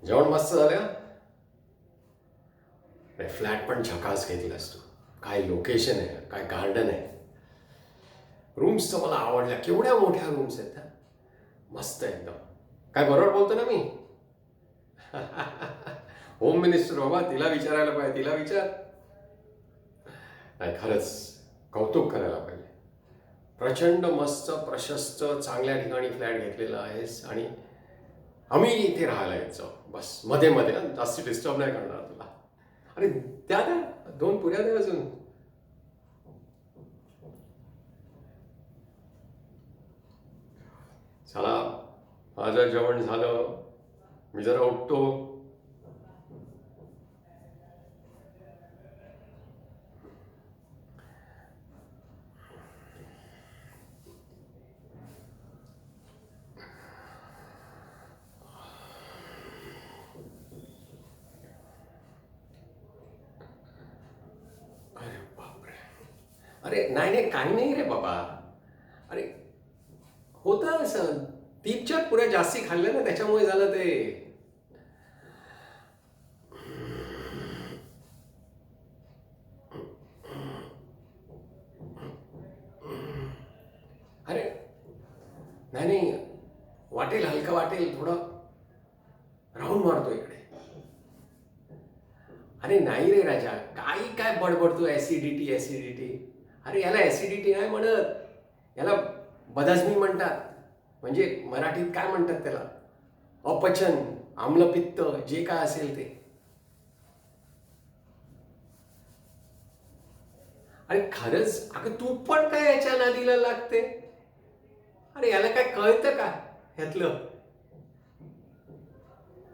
जेवण मस्त झालं. फ्लॅट पण झकास घेतलास तू. काय लोकेशन आहे, काय गार्डन आहे. रूम्स तर मला आवडल्या. केवढ्या मोठ्या रूम्स आहेत. मस्त एकदम. काय बरोबर बोलतो ना मी? होम मिनिस्टर बाबा, तिला विचारायला पाहिजे. तिला विचार. नाही, खरंच कौतुक करायला पाहिजे. प्रचंड मस्त प्रशस्त चांगल्या ठिकाणी फ्लॅट घेतलेला आहेस आणि आम्ही इथे राहायला यायचो. बस मध्ये मध्ये जास्त डिस्टर्ब नाही करणार तुला. अरे द्या द्या, 2 पुऱ्या द्या अजून. चला, माझं जेवण झालं. मी जरा उठतो. अरे बापरे. अरे नाही नाही, काही नाही रे बाबा. अरे होतं असं, 3-4 पुऱ्या जास्ती खाल्ल्या ना, त्याच्यामुळे झालं ते. अरे नाही नाही, वाटेल हलका वाटेल थोडं. राऊंड मारतो इकडे. अरे नाही रे राजा, काही काय बडबडतो ऍसिडिटी ऍसिडिटी. अरे याला ऍसिडिटी नाही म्हणत, याला बदहजमी म्हणतात. म्हणजे मराठीत काय म्हणतात त्याला? अपचन, आम्लपित्त, जे काय असेल ते. अरे खरंच, अगं तू पण काय याच्या नादीला लागते? अरे याला काय कळतं का ह्यातलं?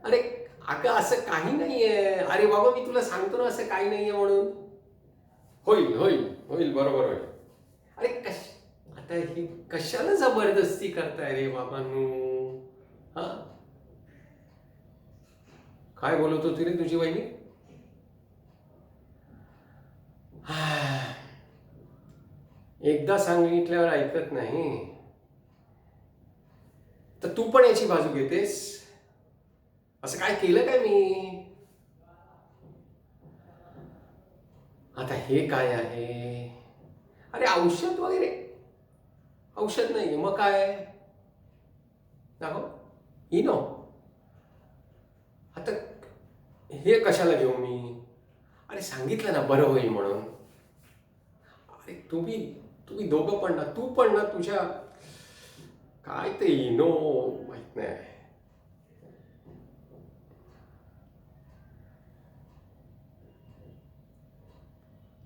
अरे अगं असं काही नाहीये. अरे बाबा, मी तुला सांगतो ना असं काही नाहीये म्हणून. होईल होईल होईल, बरोबर होईल. अरे आता ही कशाला जबरदस्ती करताय रे बाबांनो? हा, काय बोलत होती रे तुझी वहिनी? एकदा सांगितल्यावर ऐकत नाही. तर तू पण याची बाजू घेतेस? असं काय केलं काय मी? आता हे काय आहे? अरे औषध वगैरे? औषध नाही मग काय? दाखव. इनो. आता हे कशाला घेऊ मी? अरे सांगितलं ना बरं होईल म्हणून. अरे तुम्ही तुम्ही दोघं पण ना, तू पण ना तुझ्या काय ते इनो माहित नाही.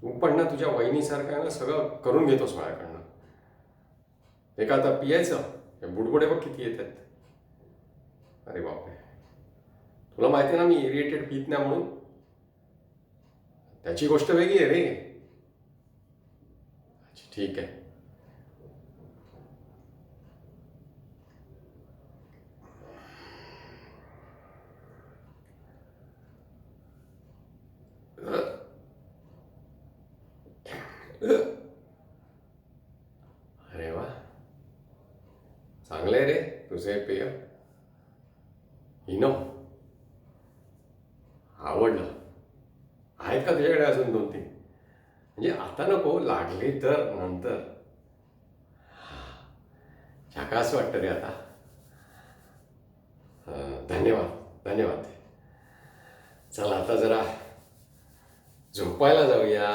तू पण ना तुझ्या वहिनीसारखं ना सगळं करून घेतोस माझ्याकडनं. हे का आता पियायचं? हे बुडबुडे बघ किती येतात. अरे बापरे. तुला माहिती आहे ना मी इरिटेड पीत नाही म्हणून. त्याची गोष्ट वेगळी आहे रे. अच्छा ठीक आहे. अरे वा, चांगलं आहे रे तुझं हे पेय. इनो आवडलं. आहेत का तुझ्याकडे अजून 2-3? म्हणजे आता नको, लागले तर नंतर. झकास वाटतं रे आता. धन्यवाद धन्यवाद. चला आता जरा झोपायला जाऊया.